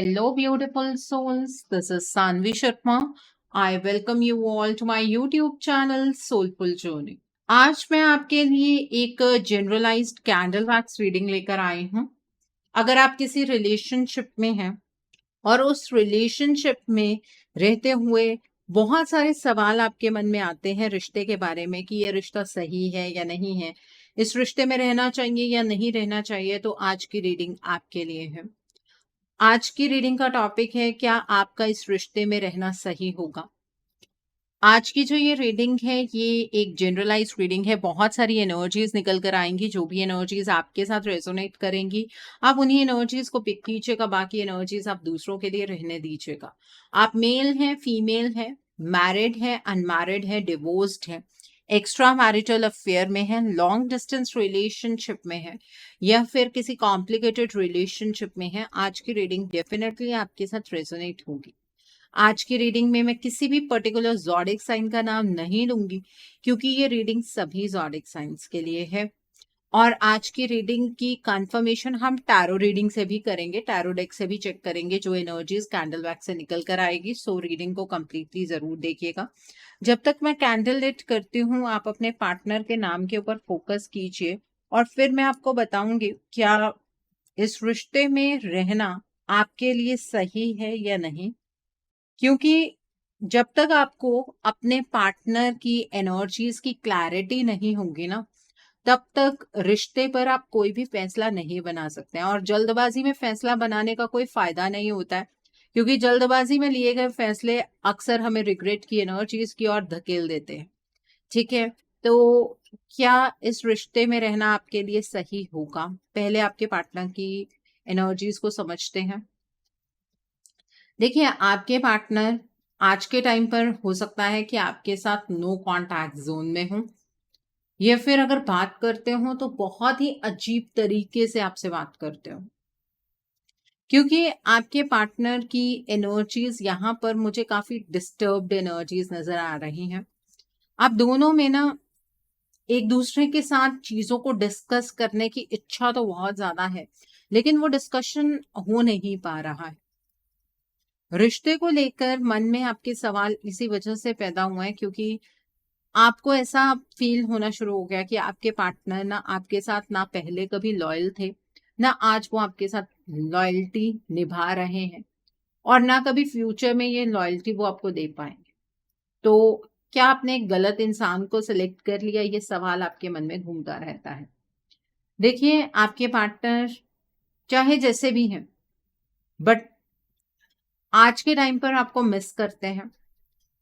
Hello, beautiful souls. This is Sanvi Sharma. I welcome you all to my YouTube channel Soulful Journey. आज मैं आपके लिए एक generalised candle wax reading लेकर आई हूँ। अगर आप किसी रिलेशनशिप में हैं और उस रिलेशनशिप में रहते हुए बहुत सारे सवाल आपके मन में आते हैं रिश्ते के बारे में कि ये रिश्ता सही है या नहीं है, इस रिश्ते में रहना चाहिए या नहीं रहना चाहिए, तो आज की रीडिंग आपके लिए है। आज की रीडिंग का टॉपिक है, क्या आपका इस रिश्ते में रहना सही होगा। आज की जो ये रीडिंग है ये एक जनरलाइज रीडिंग है। बहुत सारी एनर्जीज निकल कर आएंगी। जो भी एनर्जीज आपके साथ रेजोनेट करेंगी आप उन्हीं एनर्जीज को पिक कीजिएगा, बाकी एनर्जीज आप दूसरों के लिए रहने दीजिएगा। आप मेल हैं, फीमेल हैं, मैरिड है, अनमैरिड है, डिवोर्स्ड है, एक्स्ट्रा मैरिटल अफेयर में है, लॉन्ग डिस्टेंस रिलेशनशिप में है या फिर किसी कॉम्प्लिकेटेड रिलेशनशिप में है, आज की रीडिंग डेफिनेटली आपके साथ रेजोनेट होगी। आज की रीडिंग में मैं किसी भी पर्टिकुलर ज़ोडिक साइन का नाम नहीं लूंगी क्योंकि ये रीडिंग सभी ज़ोडिक साइंस के लिए है। और आज की रीडिंग की कंफर्मेशन हम टैरो रीडिंग से भी करेंगे, टैरो डेक से भी चेक करेंगे जो एनर्जीज कैंडल वैक्स से निकल कर आएगी। सो रीडिंग को कंप्लीटली जरूर देखिएगा। जब तक मैं कैंडल लिट करती हूँ आप अपने पार्टनर के नाम के ऊपर फोकस कीजिए और फिर मैं आपको बताऊंगी क्या इस रिश्ते में रहना आपके लिए सही है या नहीं। क्योंकि जब तक आपको अपने पार्टनर की एनर्जीज की क्लैरिटी नहीं होगी ना, तब तक रिश्ते पर आप कोई भी फैसला नहीं बना सकते हैं। और जल्दबाजी में फैसला बनाने का कोई फायदा नहीं होता है क्योंकि जल्दबाजी में लिए गए फैसले अक्सर हमें रिग्रेट की एनर्जीज की ओर धकेल देते हैं। ठीक है, तो क्या इस रिश्ते में रहना आपके लिए सही होगा? पहले आपके पार्टनर की एनर्जीज को समझते हैं। देखिए, आपके पार्टनर आज के टाइम पर हो सकता है कि आपके साथ नो कांटेक्ट जोन में हो या फिर अगर बात करते हो तो बहुत ही अजीब तरीके से आपसे बात करते हो, क्योंकि आपके पार्टनर की एनर्जीज यहाँ पर मुझे काफी डिस्टर्ब्ड एनर्जीज नजर आ रही हैं। आप दोनों में ना एक दूसरे के साथ चीजों को डिस्कस करने की इच्छा तो बहुत ज्यादा है, लेकिन वो डिस्कशन हो नहीं पा रहा है। रिश्ते को लेकर मन में आपके सवाल इसी वजह से पैदा हुए हैं क्योंकि आपको ऐसा फील होना शुरू हो गया कि आपके पार्टनर ना आपके साथ ना पहले कभी लॉयल थे, ना आज वो आपके साथ लॉयल्टी निभा रहे हैं और ना कभी फ्यूचर में ये लॉयल्टी वो आपको दे पाएंगे। तो क्या आपने एक गलत इंसान को सिलेक्ट कर लिया, ये सवाल आपके मन में घूमता रहता है। देखिए, आपके पार्टनर चाहे जैसे भी हैं बट आज के टाइम पर आपको मिस करते हैं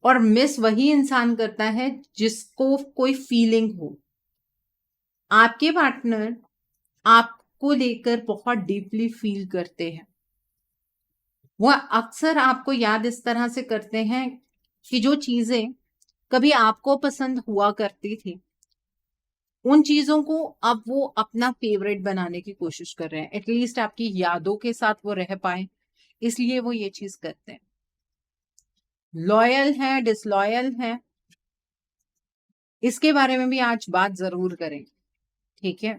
और मिस वही इंसान करता है जिसको कोई फीलिंग हो। आपके पार्टनर आपको लेकर बहुत डीपली फील करते हैं। वह अक्सर आपको याद इस तरह से करते हैं कि जो चीजें कभी आपको पसंद हुआ करती थी उन चीजों को अब वो अपना फेवरेट बनाने की कोशिश कर रहे हैं, एटलीस्ट आपकी यादों के साथ वो रह पाए, इसलिए वो ये चीज करते हैं। लॉयल है, डिसलॉयल है, इसके बारे में भी आज बात जरूर करें। ठीक है,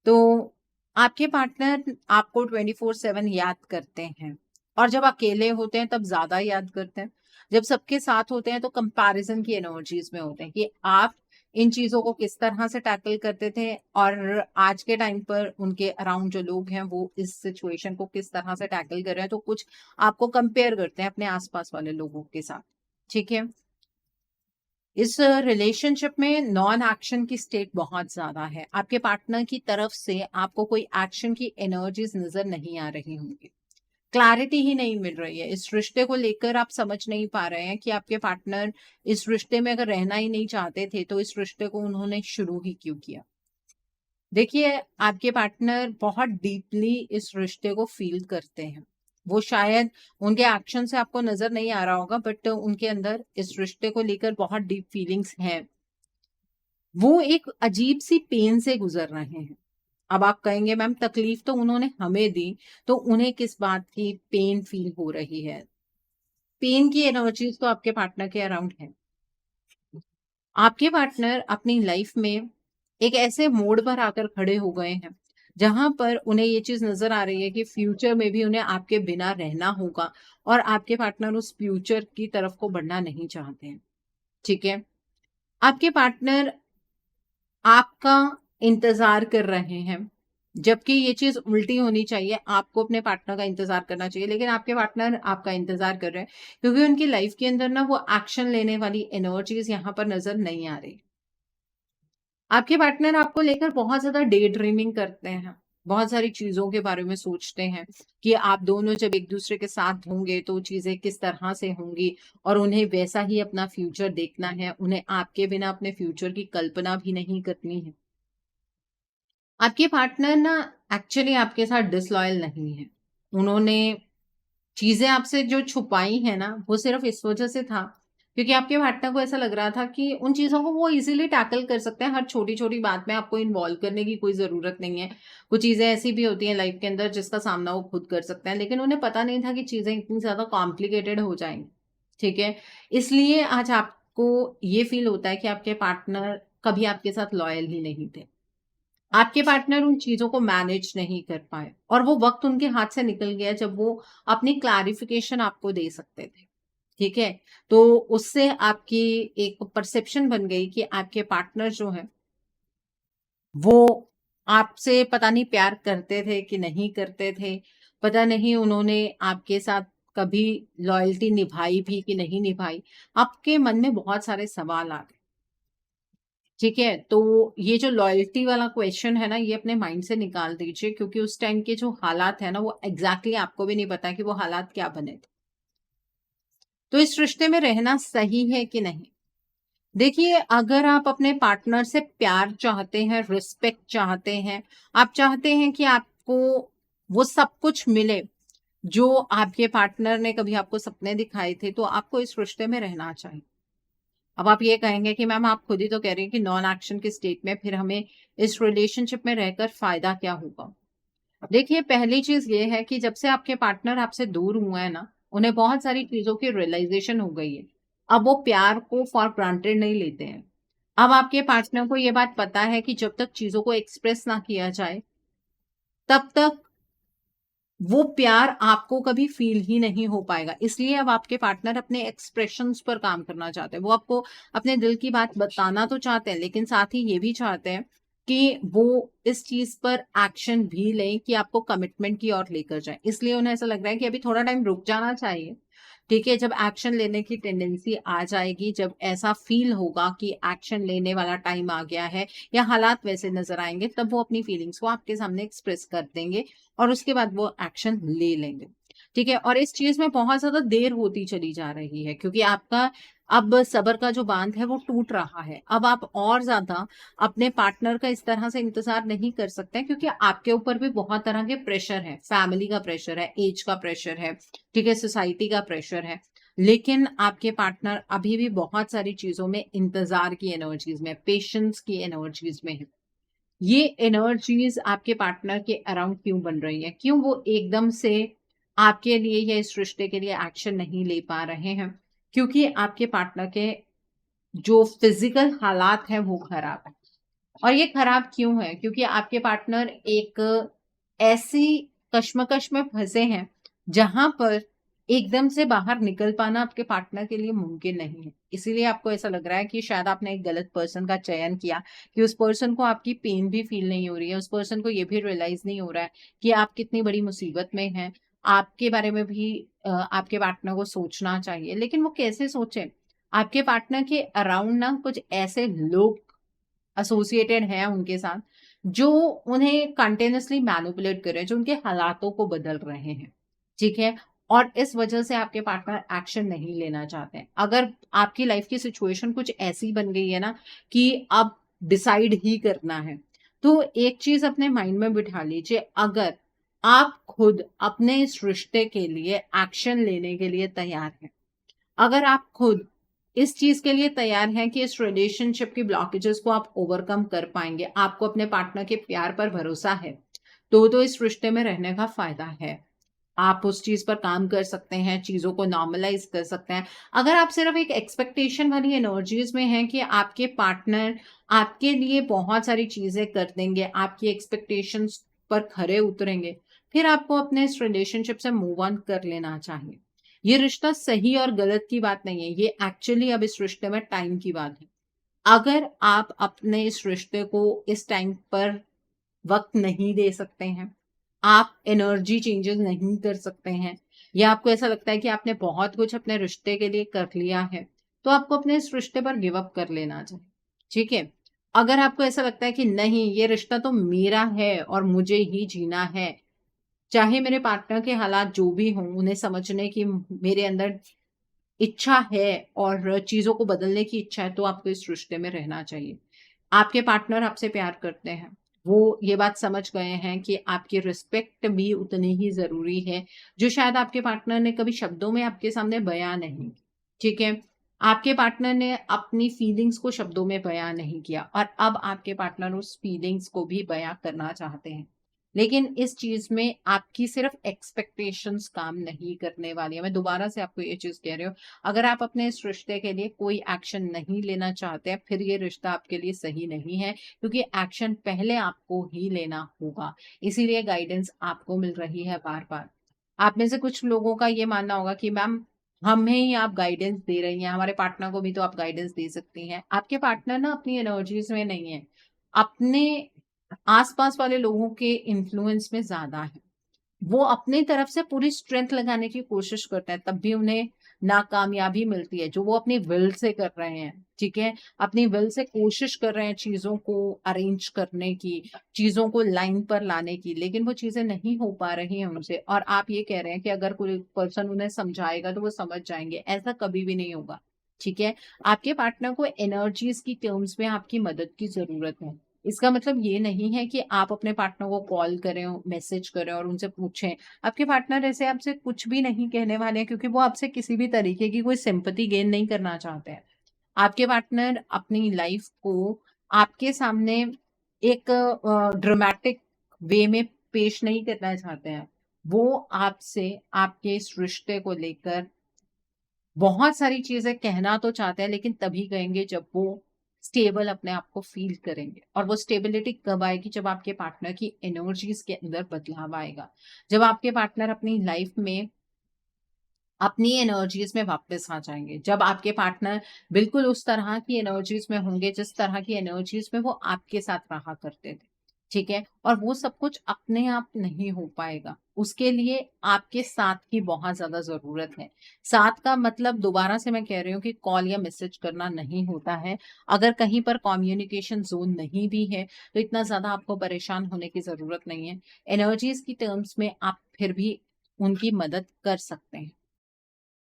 तो आपके पार्टनर आपको 24/7 याद करते हैं और जब अकेले होते हैं तब ज्यादा याद करते हैं। जब सबके साथ होते हैं तो कंपैरिजन की एनर्जीज में होते हैं कि आप इन चीजों को किस तरह से टैकल करते थे और आज के टाइम पर उनके अराउंड जो लोग हैं वो इस सिचुएशन को किस तरह से टैकल कर रहे हैं, तो कुछ आपको कंपेयर करते हैं अपने आसपास वाले लोगों के साथ। ठीक है, इस रिलेशनशिप में नॉन एक्शन की स्टेट बहुत ज्यादा है। आपके पार्टनर की तरफ से आपको कोई एक्शन की एनर्जीज नजर नहीं आ रही होंगी, क्लैरिटी ही नहीं मिल रही है इस रिश्ते को लेकर। आप समझ नहीं पा रहे हैं कि आपके पार्टनर इस रिश्ते में अगर रहना ही नहीं चाहते थे तो इस रिश्ते को उन्होंने शुरू ही क्यों किया। देखिए, आपके पार्टनर बहुत डीपली इस रिश्ते को फील करते हैं। वो शायद उनके एक्शन से आपको नजर नहीं आ रहा होगा बट उनके अंदर इस रिश्ते को लेकर बहुत डीप फीलिंग्स हैं। वो एक अजीब सी पेन से गुजर रहे हैं। अब आप कहेंगे मैम तकलीफ तो उन्होंने हमें दी, तो उन्हें किस बात की पेन फील हो रही है? पेन की एनर्जीज तो आपके पार्टनर के अराउंड है। आपके पार्टनर अपनी लाइफ में एक ऐसे मोड़ पर आकर खड़े हो गए हैं जहाँ पर उन्हें ये चीज़ नज़र आ रही है कि फ्यूचर में भी उन्हें आपके बिना रहना होगा और आपके पार्टनर उस फ्यूचर की तरफ को बढ़ना नहीं चाहते हैं, ठीक है? आपके पार्टनर आपका इंतज़ार कर रहे हैं, जबकि ये चीज़ उल्टी होनी चाहिए, आपको अपने पार्टनर का इंतज़ार करना चाहिए, लेकिन आपके पार्टनर आपका इंतज़ार कर रहे हैं, क्योंकि उनकी लाइफ़ के अंदर ना वो एक्शन लेने वाली एनर्जीज़ यहाँ पर नज़र नहीं आ रही। आपके पार्टनर आपको लेकर बहुत ज़्यादा डे ड्रीमिंग करते हैं, बहुत सारी चीज़ों के बारे में सोचते हैं कि आप दोनों जब एक-दूसरे के साथ होंगे तो चीज़ें किस तरह से होंगी और उन्हें वैसा ही अपना फ्यूचर देखना है, उन्हें आपके बिना अपने फ्यूचर की कल्पना भी नहीं करनी है। आपके पार्टनर ना एक्चुअली आपके साथ डिसलॉयल नहीं है। उन्होंने चीज़ें आपसे जो छुपाई हैं ना, वो सिर्फ़ इस वज़ह से था, क्योंकि आपके पार्टनर को ऐसा लग रहा था कि उन चीज़ों को वो ईज़िली टैकल कर सकते हैं, हर छोटी-छोटी बात में आपको इन्वॉल्व करने की कोई ज़रूरत नहीं है। कुछ चीज़ें ऐसी भी होती हैं लाइफ़ के अंदर जिसका सामना वो खुद कर सकते हैं, लेकिन उन्हें पता नहीं था कि चीज़ें इतनी ज़्यादा कॉम्प्लिकेटेड हो जाएँगी, ठीक है? इसलिए आज आपको ये फ़ील होता है कि आपके पार्टनर कभी आपके साथ लॉयल ही नहीं थे। आपके पार्टनर उन चीज़ों को मैनेज नहीं कर पाए और वो वक़्त उनके हाथ से निकल गया जब वो अपनी क्लैरिफ़िकेशन आपको दे सकते थे, ठीक है? तो उससे आपकी एक परसेप्शन बन गई कि आपके पार्टनर जो हैं, वो आपसे पता नहीं प्यार करते थे कि नहीं करते थे, पता नहीं उन्होंने आपके साथ कभी लॉयल्टी निभाई भी कि नहीं निभाई। आपके मन में बहुत सारे सवाल आ गए। ठीक है, तो ये जो लॉयल्टी वाला क्वेश्चन है ना, ये अपने माइंड से निकाल दीजिए क्योंकि उस टाइम के जो हालात है ना, वो एग्ज़ैक्टली आपको भी नहीं पता कि वो हालात क्या बने थे। तो इस रिश्ते में रहना सही है कि नहीं? देखिए, अगर आप अपने पार्टनर से प्यार चाहते हैं, रिस्पेक्ट चाहते हैं, आप चाहते हैं कि आपको वो सब कुछ मिले, जो आपके पार्टनर ने कभी आपको सपने दिखाए थे, तो आपको इस रिश्ते में रहना चाहिए। अब आप ये कहेंगे कि मैम आप खुद ही तो कह रही हैं कि नॉन एक्शन की स्टेट में फिर हमें इस रिलेशनशिप में रहकर फ़ायदा क्या होगा? देखिए, पहली चीज़ ये है कि जब से आपके पार्टनर आपसे दूर हुए हैं ना, उन्हें बहुत सारी चीज़ों की रियलाइज़ेशन हो गई है। अब वो प्यार को फॉर ग्रांटेड नहीं लेते हैं। अब आपके पार्टनर को ये बात पता है कि जब तक चीज़ों को एक्सप्रेस ना किया जाए, तब तक वो प्यार आपको कभी फ़ील ही नहीं हो पाएगा। इसलिए अब आपके पार्टनर अपने एक्सप्रेशंस पर काम करना चाहते हैं। वो आपको अपने दिल की बात बताना तो चाहते हैं, लेकिन साथ ही ये भी चाहते हैं कि वो इस चीज़ पर एक्शन भी लें कि आपको कमिटमेंट की ओर लेकर जाएँ। इसलिए उन्हें ऐसा लग रहा है कि अभी थोड़ा टाइम रुक जाना चाहिए। ठीक है, जब एक्शन लेने की टेंडेंसी आ जाएगी, जब ऐसा फ़ील होगा कि एक्शन लेने वाला टाइम आ गया है या हालात वैसे नज़र आएँगे, तब वो अपनी फीलिंग्स को आपके सामने एक्सप्रेस कर देंगे और उसके बाद वो एक्शन ले लेंगे। ठीक है? और इस चीज़ में बहुत ज़्यादा देर होती चली जा रही है क्योंकि आपका अब सब्र का जो बाँध है वो टूट रहा है। अब आप और ज़्यादा अपने पार्टनर का इस तरह से इंतज़ार नहीं कर सकते हैं क्योंकि आपके ऊपर भी बहुत तरह के प्रेशर है। फैमिली का प्रेशर है, ऐज का प्रेशर है, ठीक है? सोसाइटी का प्रेशर है। लेकिन आपके पार्टनर अभी भी बहुत सारी चीज़ों में इंतज़ार की एनर्जीज़ में, पेशेंस की एनर्जीज़ में है। ये एनर्जीज़ आपके पार्टनर के अराउंड क्यों बन रही हैं? क्यों वो एकदम से आपके लिए या इस रिश्ते के लिए एक्शन नहीं ले पा रहे हैं? क्योंकि आपके पार्टनर के जो फिज़िकल हालात हैं वो खराब हैं। और ये खराब क्यों है? क्योंकि आपके पार्टनर एक ऐसी कश्मकश में फँसे हैं, जहाँ पर एकदम से बाहर निकल पाना आपके पार्टनर के लिए मुमकिन नहीं है। इसीलिए आपको ऐसा लग रहा है कि शायद आपने एक गलत पर्सन का चयन किया, कि उस पर्सन को आपकी पेन भी फ़ील नहीं हो रही है, उस पर्सन को ये भी रियलाइज़ नहीं हो रहा है कि आप कितनी बड़ी मुसीबत में हैं। आपके बारे में भी आपके पार्टनर को सोचना चाहिए, लेकिन वो कैसे सोचें? आपके पार्टनर के अराउंड ना कुछ ऐसे लोग एसोसिएटेड हैं उनके साथ, जो उन्हें कंटीन्यूअसली मैनिपुलेट कर रहे हैं, जो उनके हालातों को बदल रहे हैं, ठीक है? और इस वजह से आपके पार्टनर एक्शन नहीं लेना चाहते हैं। अगर आपकी लाइफ की सिचुएशन कुछ ऐसी बन गई है ना कि अब डिसाइड ही करना है, तो एक चीज़ अपने माइंड में बिठा लीजिए, अगर आप खुद अपने इस रिश्ते के लिए एक्शन लेने के लिए तैयार हैं, अगर आप खुद इस चीज़ के लिए तैयार हैं कि इस रिलेशनशिप की ब्लॉकेजेस को आप ओवरकम कर पाएँगे, आपको अपने पार्टनर के प्यार पर भरोसा है, तो इस रिश्ते में रहने का फ़ायदा है। आप उस चीज़ पर काम कर सकते हैं, चीज़ों को नॉर्मलाइज़ कर सकते हैं। अगर आप सिर्फ़ एक एक्सपेक्टेशन वाली एनर्जीज़ में हैं कि आपके पार्टनर आपके लिए बहुत सारी चीज़ें कर देंगे, आपकी एक्सपेक्टेशंस पर खरे उतरेंगे, फिर आपको अपने इस रिलेशनशिप से मूव ऑन कर लेना चाहिए। ये रिश्ता सही और गलत की बात नहीं है, ये एक्चुअली अब इस रिश्ते में टाइम की बात है। अगर आप अपने इस रिश्ते को इस टाइम पर वक़्त नहीं दे सकते हैं, आप एनर्जी चेंजेस नहीं कर सकते हैं, या आपको ऐसा लगता है कि आपने बहुत कुछ अपने रिश्ते के लिए कर लिया है, तो आपको अपने इस रिश्ते पर गिव अप कर लेना चाहिए, ठीक है? अगर आपको ऐसा लगता है कि नहीं, ये रिश्ता तो मेरा है और मुझे ही जीना है, चाहे मेरे पार्टनर के हालात जो भी हों, उन्हें समझने की मेरे अंदर इच्छा है और चीज़ों को बदलने की इच्छा है, तो आपको इस रिश्ते में रहना चाहिए। आपके पार्टनर आपसे प्यार करते हैं। वो ये बात समझ गए हैं कि आपकी रिस्पेक्ट भी उतनी ही ज़रूरी है, जो शायद आपके पार्टनर ने कभी शब्दों में आपके सामने बयाँ नहीं की, ठीक है? आपके पार्टनर ने अपनी फीलिंग्स को शब्दों में बयाँ नहीं किया और अब आपके पार्टनर उस फीलिंग्स को भी बयाँ करना चाहते हैं। लेकिन इस चीज़ में आपकी सिर्फ़ एक्सपेक्टेशंस काम नहीं करने वाली है। मैं दोबारा से आपको ये चीज़ कह रही हूँ, अगर आप अपने इस रिश्ते के लिए कोई एक्शन नहीं लेना चाहते हैं, फिर ये रिश्ता आपके लिए सही नहीं है, क्योंकि एक्शन पहले आपको ही लेना होगा। इसीलिए गाइडेंस आपको मिल रही है बार-बार। आप में से कुछ लोगों का ये मानना होगा कि मैम, हमें ही आप गाइडेंस दे रही हैं, हमारे पार्टनर को भी तो आप गाइडेंस दे सकती हैं। आपके पार्टनर ना अपनी एनर्जीज़ में नहीं है, अपने आस-पास वाले लोगों के इन्फ्लुएंस में ज़्यादा है। वो अपनी तरफ से पूरी स्ट्रेंथ लगाने की कोशिश करते हैं, तब भी उन्हें नाकामयाबी मिलती है, जो वो अपनी विल से कर रहे हैं, ठीक है? अपनी विल से कोशिश कर रहे हैं चीज़ों को अरेंज करने की, चीज़ों को लाइन पर लाने की, लेकिन वो चीज़ें नहीं हो पा रही हैं उनसे और आप ये कह रहे हैं कि अगर कोई पर्सन उन्हें समझाएगा, तो वो समझ जाएँगे। ऐसा कभी भी नहीं होगा, ठीक है? आपके पार्टनर को एनर्जीज़ की टर्म्स में आपकी मदद की ज़रूरत है। इसका मतलब ये नहीं है कि आप अपने पार्टनर को कॉल करें, मैसेज करें और उनसे पूछें। आपके पार्टनर ऐसे आपसे कुछ भी नहीं कहने वाले हैं, क्योंकि वो आपसे किसी भी तरीके की कोई सिंपैथी गेन नहीं करना चाहते हैं। आपके पार्टनर अपनी लाइफ़ को आपके सामने एक ड्रामेटिक वे में पेश नहीं करना चाहते हैं। वो आपसे आपके इस रिश्ते को लेकर बहुत सारी चीज़ें कहना तो चाहते हैं, लेकिन तभी कहेंगे जब वो स्टेबल अपने आप को फ़ील करेंगे। और वो स्टेबिलिटी कब आएगी? जब आपके पार्टनर की एनर्जीज़ के अंदर बदलाव आएगा। जब आपके पार्टनर अपनी लाइफ़ में अपनी एनर्जीज़ में वापस आ जाएँगे। जब आपके पार्टनर बिल्कुल उस तरह की एनर्जीज़ में होंगे, जिस तरह की एनर्जीज़ में वो आपके साथ रहा करते थे। ठीक है? और वो सब कुछ अपने आप नहीं हो पाएगा। उसके लिए आपके साथ की बहुत ज़्यादा ज़रूरत है। साथ का मतलब, दोबारा से मैं कह रही हूँ, कि कॉल या मैसेज करना नहीं होता है। अगर कहीं पर कम्युनिकेशन ज़ोन नहीं भी है, तो इतना ज़्यादा आपको परेशान होने की ज़रूरत नहीं है। एनर्जीज़ की टर्म्स में आप फिर भी उनकी मदद कर सकते हैं।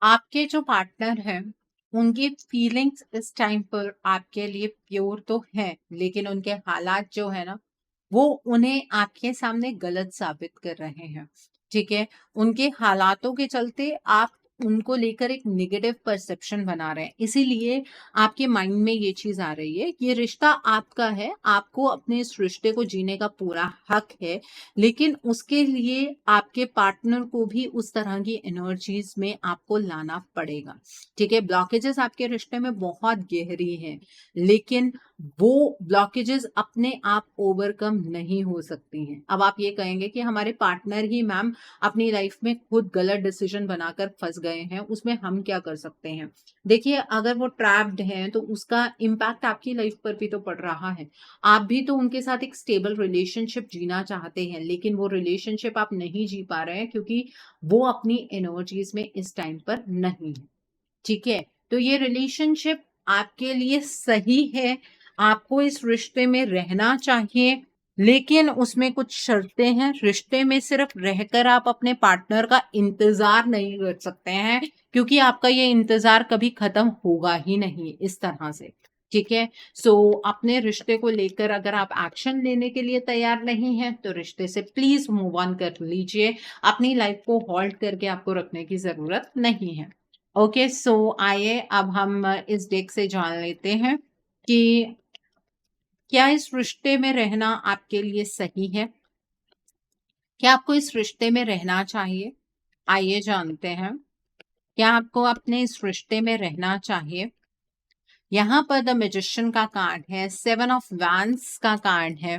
आपके जो पार्टनर हैं, उनकी फीलिंग्स इस टाइम पर आपके लिए प्योर तो हैं, लेकिन उनके हालात जो है ना, वो उन्हें आपके सामने गलत साबित कर रहे हैं, ठीक है? उनके हालातों के चलते आप उनको लेकर एक नेगेटिव परसेप्शन बना रहे हैं। इसीलिए आपके माइंड में ये चीज़ आ रही है कि ये रिश्ता आपका है, आपको अपने इस रिश्ते को जीने का पूरा हक है, लेकिन उसके लिए आपके पार्टनर को भी उस तरह की एनर्जीज में आपको लाना पड़ेगा, ठीक है? ब्लॉकेजेस आपके रिश्ते में बहुत गहरी हैं, लेकिन वो ब्लॉकेजेस अपने आप ओवरकम नहीं हो सकती हैं। अब आप ये कहेंगे कि हमारे पार्टनर ही मैम अपनी लाइफ में खुद गलत डिसीजन बनाकर फंस गए हैं, उसमें हम क्या कर सकते हैं? देखिए, अगर वो ट्रैप्ड हैं, तो उसका इम्पैक्ट आपकी लाइफ पर भी तो पड़ रहा है। आप भी तो उनके साथ एक स्टेबल रिलेशनशिप जीना चाहते हैं, लेकिन वो रिलेशनशिप आप नहीं जी पा रहे हैं, क्योंकि वो अपनी एनर्जीज में इस टाइम पर नहीं है, ठीक है? तो ये रिलेशनशिप आपके लिए सही है, आपको इस रिश्ते में रहना चाहिए, लेकिन उसमें कुछ शर्तें हैं। रिश्ते में सिर्फ रहकर आप अपने पार्टनर का इंतज़ार नहीं कर सकते हैं, क्योंकि आपका ये इंतज़ार कभी खत्म होगा ही नहीं इस तरह से, ठीक है? सो अपने रिश्ते को लेकर अगर आप एक्शन लेने के लिए तैयार नहीं हैं, तो रिश्ते से प्लीज़ मूव ऑन कर लीजिए। अपनी लाइफ को होल्ड करके आपको रखने की ज़रूरत नहीं है। ओके, सो आइए अब हम इस डेक से जान लेते हैं कि क्या इस रिश्ते में रहना आपके लिए सही है? क्या आपको इस रिश्ते में रहना चाहिए? आइए जानते हैं। क्या आपको अपने इस रिश्ते में रहना चाहिए? यहाँ पर द मैजिशियन का कार्ड है, 7 ऑफ वैंड्स का कार्ड है,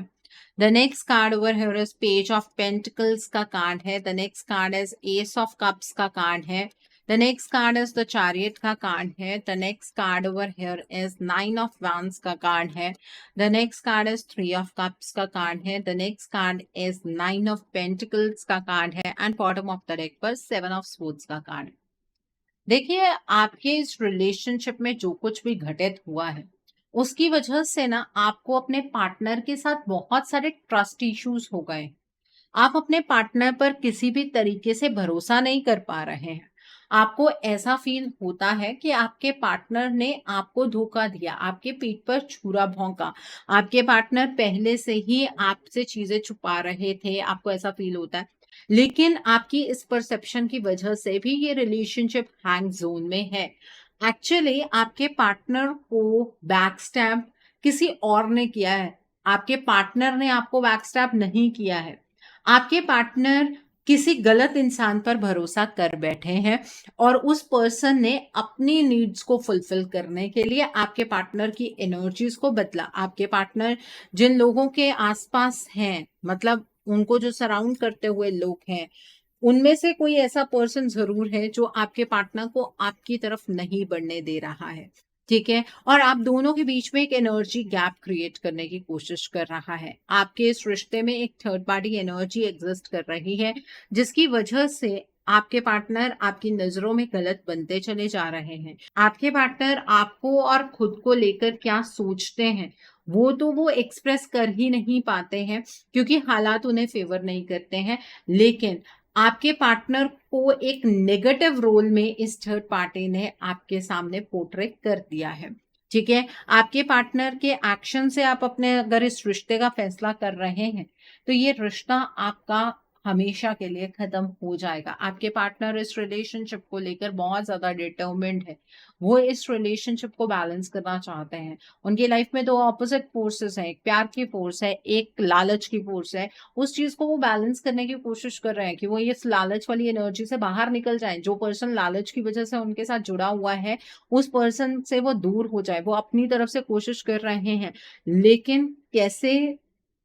the next card over here is page of pentacles का कार्ड है। The next card is S of cups का कार्ड है। The next card is the chariot का कार्ड है। The next card over here is nine of wands का card है। The next card is three of cups का card है। The next card is nine of pentacles का card है and bottom of the deck पर seven of swords का card है। देखिए, आपके इस रिलेशनशिप में जो कुछ भी घटित हुआ है उसकी वजह से ना आपको अपने पार्टनर के साथ बहुत सारे ट्रस्ट इश्यूज हो गए। आप अपने पार्टनर पर किसी भी तरीके से भरोसा नहीं कर पा रहे हैं। आपको ऐसा फील होता है कि आपके पार्टनर ने आपको धोखा दिया, आपके पीठ पर छुरा भौंका, आपके पार्टनर पहले से ही आपसे चीजें छुपा रहे थे, आपको ऐसा फील होता है। लेकिन आपकी इस परसेप्शन की वजह से भी ये रिलेशनशिप हैंग जोन में है। एक्चुअली आपके पार्टनर को बैकस्टैब किसी और ने किया है। आपके पार्टनर ने आपको बैकस्टैब नहीं किया है। आपके पार्टनर किसी गलत इंसान पर भरोसा कर बैठे हैं और उस पर्सन ने अपनी नीड्स को फुलफिल करने के लिए आपके पार्टनर की एनर्जीज को बदला। आपके पार्टनर जिन लोगों के आसपास हैं, मतलब उनको जो सराउंड करते हुए लोग हैं, उनमें से कोई ऐसा पर्सन जरूर है जो आपके पार्टनर को आपकी तरफ नहीं बढ़ने दे रहा है। ठीक है, और आप दोनों के बीच में एक एनर्जी गैप क्रिएट करने की कोशिश कर रहा है। आपके इस रिश्ते में एक थर्ड पार्टी एनर्जी एग्जिस्ट कर रही है जिसकी वजह से आपके पार्टनर आपकी नजरों में गलत बनते चले जा रहे हैं। आपके पार्टनर आपको और खुद को लेकर क्या सोचते हैं वो तो वो एक्सप्रेस कर ही नहीं पाते हैं क्योंकि हालात उन्हें फेवर नहीं करते हैं। लेकिन आपके पार्टनर को एक नेगेटिव रोल में इस थर्ड पार्टी ने आपके सामने पोर्ट्रे कर दिया है। ठीक है, आपके पार्टनर के एक्शन से आप अपने अगर इस रिश्ते का फैसला कर रहे हैं तो ये रिश्ता आपका हमेशा के लिए खत्म हो जाएगा। आपके पार्टनर इस रिलेशनशिप को लेकर बहुत ज्यादा डिटर्मिन्ड है। वो इस रिलेशनशिप को बैलेंस करना चाहते हैं। उनकी लाइफ में दो ऑपोजिट फोर्सेस हैं, एक प्यार की फोर्स है, एक लालच की फोर्स है। उस चीज को वो बैलेंस करने की कोशिश कर रहे हैं कि वो इस लालच वाली एनर्जी से बाहर निकल जाए। जो पर्सन लालच की वजह से उनके साथ जुड़ा हुआ है उस पर्सन से वो दूर हो जाए। वो अपनी तरफ से कोशिश कर रहे हैं, लेकिन कैसे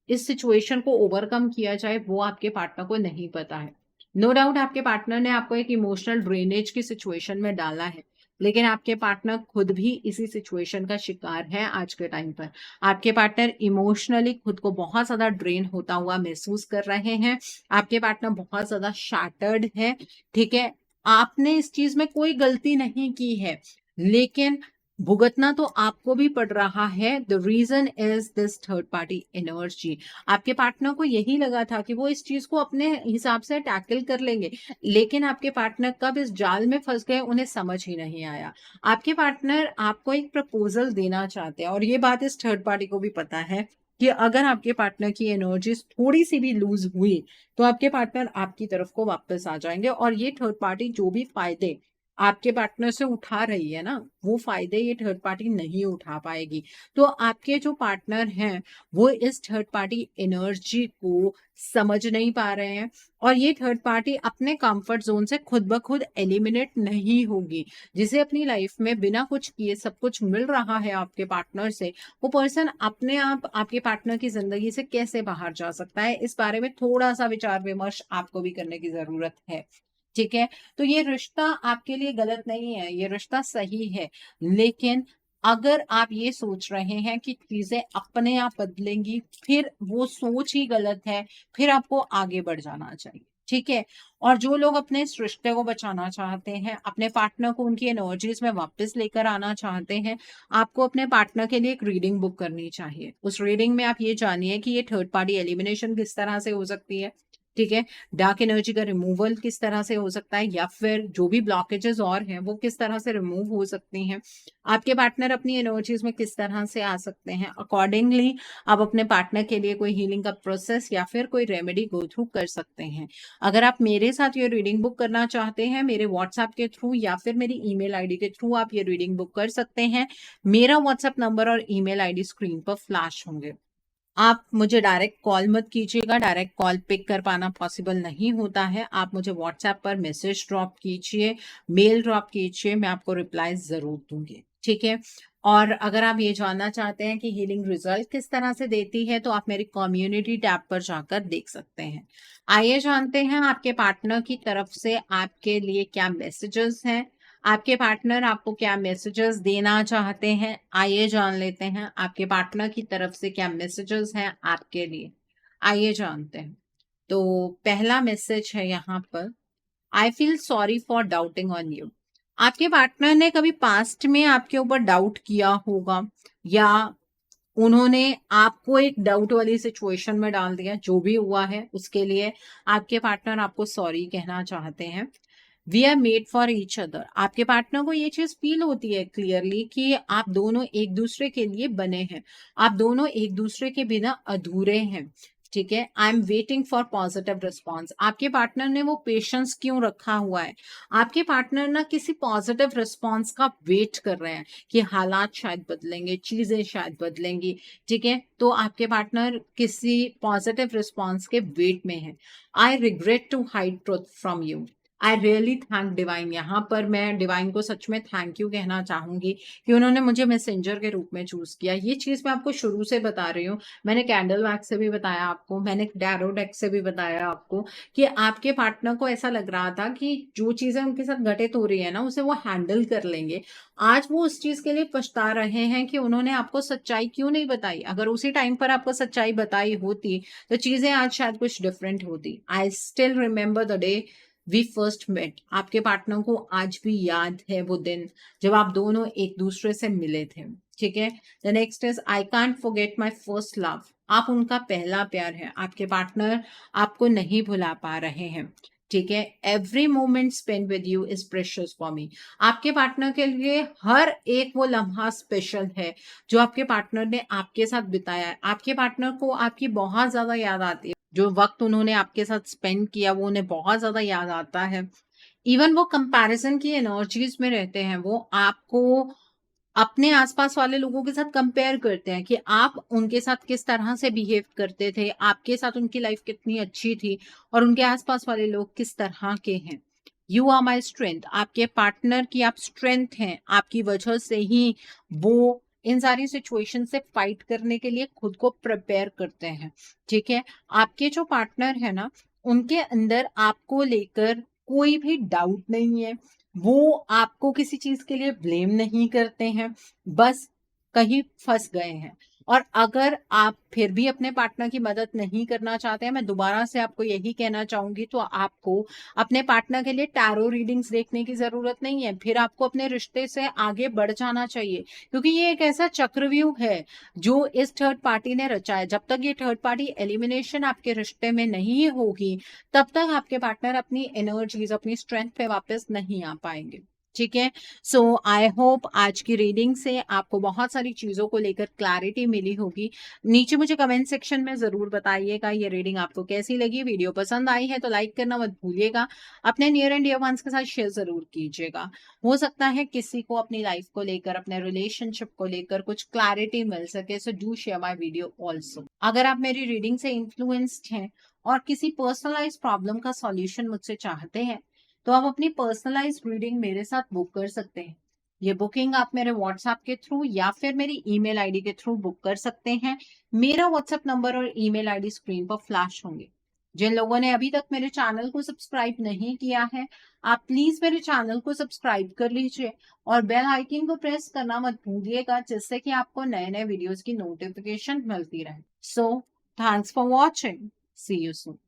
इस सिचुएशन को ओवरकम किया जाए वो आपके पार्टनर को नहीं पता है। नो डाउट आपके पार्टनर ने आपको एक इमोशनल ड्रेनेज की सिचुएशन में डाला है, लेकिन आपके पार्टनर खुद भी इसी सिचुएशन का शिकार है। आज के टाइम पर आपके पार्टनर इमोशनली खुद को बहुत ज्यादा ड्रेन होता हुआ महसूस कर रहे हैं। आपके पार्टनर बहुत ज्यादा शैटर्ड है। ठीक है, आपने इस चीज में कोई गलती नहीं की है, लेकिन भुगतना तो आपको भी पड़ रहा है। The reason is this third party energy. आपके पार्टनर को यही लगा था कि वो इस चीज को अपने हिसाब से टैकल कर लेंगे, लेकिन आपके पार्टनर कब इस जाल में फंस गए उन्हें समझ ही नहीं आया। आपके पार्टनर आपको एक प्रपोजल देना चाहते हैं और ये बात इस थर्ड पार्टी को भी पता है कि अगर आपके पार्टनर की एनर्जी थोड़ी सी भी लूज हुई तो आपके पार्टनर आपकी तरफ को वापस आ जाएंगे और ये थर्ड पार्टी जो भी फायदे आपके पार्टनर से उठा रही है ना, वो फायदे ये थर्ड पार्टी नहीं उठा पाएगी। तो आपके जो पार्टनर हैं वो इस थर्ड पार्टी एनर्जी को समझ नहीं पा रहे हैं और ये थर्ड पार्टी अपने कंफर्ट जोन से खुद ब खुद एलिमिनेट नहीं होगी। जिसे अपनी लाइफ में बिना कुछ किए सब कुछ मिल रहा है आपके पार्टनर से, वो पर्सन अपने आप आपके पार्टनर की जिंदगी से कैसे बाहर जा सकता है, इस बारे में थोड़ा सा विचार विमर्श आपको भी करने की जरूरत है। ठीक है, तो ये रिश्ता आपके लिए गलत नहीं है, ये रिश्ता सही है। लेकिन अगर आप ये सोच रहे हैं कि चीजें अपने आप बदलेंगी, फिर वो सोच ही गलत है। फिर आपको आगे बढ़ जाना चाहिए। ठीक है, और जो लोग अपने इस रिश्ते को बचाना चाहते हैं, अपने पार्टनर को उनकी एनर्जीज में वापस लेकर आना चाहते हैं, आपको अपने पार्टनर के लिए एक रीडिंग बुक करनी चाहिए। उस रीडिंग में आप ये जानिए कि ये थर्ड पार्टी एलिमिनेशन किस तरह से हो सकती है। ठीक है, डार्क एनर्जी का रिमूवल किस तरह से हो सकता है, या फिर जो भी ब्लॉकेजेस और हैं वो किस तरह से रिमूव हो सकती हैं। आपके पार्टनर अपनी एनर्जीज में किस तरह से आ सकते हैं। अकॉर्डिंगली आप अपने पार्टनर के लिए कोई हीलिंग का प्रोसेस या फिर कोई रेमेडी गो थ्रू कर सकते हैं। अगर आप मेरे साथ ये रीडिंग बुक करना चाहते हैं, मेरे व्हाट्सएप के थ्रू या फिर मेरी ईमेल आईडी के थ्रू आप ये रीडिंग बुक कर सकते हैं। मेरा व्हाट्सएप नंबर और ईमेल आईडी स्क्रीन पर फ्लैश होंगे। आप मुझे डायरेक्ट कॉल मत कीजिएगा, डायरेक्ट कॉल पिक कर पाना पॉसिबल नहीं होता है। आप मुझे व्हाट्सएप पर मैसेज ड्रॉप कीजिए, मेल ड्रॉप कीजिए, मैं आपको रिप्लाई जरूर दूंगी। ठीक है। और अगर आप ये जानना चाहते हैं कि हीलिंग रिजल्ट किस तरह से देती है, तो आप मेरी कम्युनिटी टैब पर जाकर देख सकते हैं। आइए जानते हैं आपके पार्टनर की तरफ से आपके लिए क्या मैसेजेस हैं। आपके पार्टनर आपको क्या मैसेजेस देना चाहते हैं, आइए जान लेते हैं आपके पार्टनर की तरफ से क्या मैसेजेस हैं आपके लिए। आइए जानते हैं। तो पहला मैसेज है यहाँ पर, I feel sorry for doubting on you. आपके पार्टनर ने कभी पास्ट में आपके ऊपर डाउट किया होगा, या उन्होंने आपको एक डाउट वाली सिचुएशन में डाल दिया। जो भी हुआ है उसके लिए आपके पार्टनर आपको सॉरी कहना चाहते हैं। We are made for each other. आपके पार्टनर को ये चीज फील होती है क्लियरली कि आप दोनों एक दूसरे के लिए बने हैं, आप दोनों एक दूसरे के बिना अधूरे हैं। ठीक है। I am waiting for positive response. आपके पार्टनर ने वो पेशेंस क्यों रखा हुआ है? आपके पार्टनर ना किसी पॉजिटिव रिस्पॉन्स का वेट कर रहे हैं कि हालात शायद बदलेंगे, चीजें शायद बदलेंगी। ठीक है। तो आपके पार्टनर किसी पॉजिटिव रिस्पॉन्स के वेट में है। I regret to hide truth from you. I really thank divine. यहाँ पर मैं डिवाइन को सच में थैंक यू कहना चाहूंगी कि उन्होंने मुझे मैसेंजर के रूप में चूज किया। ये चीज मैं आपको शुरू से बता रही हूँ। मैंने कैंडल वैक्स से भी बताया आपको, मैंने टैरो डेक से भी बताया आपको कि आपके पार्टनर को ऐसा लग रहा था कि जो चीजें उनके साथ घटित हो रही है ना, उसे वो हैंडल कर लेंगे। आज वो उस चीज के लिए पछता रहे हैं कि उन्होंने आपको सच्चाई क्यों नहीं बताई। अगर उसी टाइम पर आपको सच्चाई बताई होती तो चीजें आज शायद कुछ डिफरेंट होती। I still remember the day we first met. आपके पार्टनर को आज भी याद है वो दिन जब आप दोनों एक दूसरे से मिले थे। ठीक है। The next is I can't forget my first love. आप उनका पहला प्यार है। आपके पार्टनर आपको नहीं भुला पा रहे हैं। ठीक है। Every moment spend with you is precious for me. आपके पार्टनर के लिए हर एक वो लम्हा स्पेशल है जो आपके पार्टनर ने आपके साथ बिताया है। आपके पार्टनर को आपकी बहुत ज्यादा याद आती है। जो वक्त उन्होंने आपके साथ स्पेंड किया वो उन्हें बहुत ज्यादा याद आता है। इवन वो कंपैरिजन की एनर्जीज में रहते हैं। वो आपको अपने आसपास वाले लोगों के साथ कंपेयर करते हैं कि आप उनके साथ किस तरह से बिहेव करते थे, आपके साथ उनकी लाइफ कितनी अच्छी थी और उनके आसपास वाले लोग किस तरह के हैं। You are my strength. आपके पार्टनर की आप स्ट्रेंथ हैं। आपकी वजह से ही वो इन सारी सिचुएशन से फाइट करने के लिए खुद को प्रिपेयर करते हैं। ठीक है। आपके जो पार्टनर है ना, उनके अंदर आपको लेकर कोई भी डाउट नहीं है। वो आपको किसी चीज के लिए ब्लेम नहीं करते हैं, बस कहीं फंस गए हैं। और अगर आप फिर भी अपने पार्टनर की मदद नहीं करना चाहते हैं, मैं दोबारा से आपको यही कहना चाहूंगी, तो आपको अपने पार्टनर के लिए टैरो रीडिंग्स देखने की जरूरत नहीं है। फिर आपको अपने रिश्ते से आगे बढ़ जाना चाहिए, क्योंकि ये एक ऐसा चक्रव्यूह है जो इस थर्ड पार्टी ने रचा है। जब तक ये थर्ड पार्टी एलिमिनेशन आपके रिश्ते में नहीं होगी, तब तक आपके पार्टनर अपनी एनर्जीज, अपनी स्ट्रेंथ पे वापस नहीं आ पाएंगे। ठीक है। सो आई होप आज की रीडिंग से आपको बहुत सारी चीजों को लेकर क्लैरिटी मिली होगी। नीचे मुझे कमेंट सेक्शन में जरूर बताइएगा ये रीडिंग आपको कैसी लगी। वीडियो पसंद आई है तो लाइक करना मत भूलिएगा। अपने नियर एंड डियर वंस के साथ शेयर जरूर कीजिएगा। हो सकता है किसी को अपनी लाइफ को लेकर, अपने रिलेशनशिप को लेकर कुछ क्लैरिटी मिल सके। So do share my video also. अगर आप मेरी रीडिंग से इन्फ्लुएंस्ड हैं और किसी पर्सनलाइज प्रॉब्लम का सॉल्यूशन मुझसे चाहते हैं, तो आप अपनी पर्सनलाइज रीडिंग मेरे साथ बुक कर सकते हैं। ये बुकिंग आप मेरे व्हाट्सएप के थ्रू या फिर मेरी ईमेल आईडी के थ्रू बुक कर सकते हैं। मेरा व्हाट्सएप नंबर और ईमेल आईडी स्क्रीन पर फ्लैश होंगे। जिन लोगों ने अभी तक मेरे चैनल को सब्सक्राइब नहीं किया है, आप प्लीज मेरे चैनल को सब्सक्राइब कर लीजिए और बेल आइकन को प्रेस करना मत भूलिएगा, जिससे कि आपको नए नए वीडियोस की नोटिफिकेशन मिलती रहे। So thanks for watching. See you soon.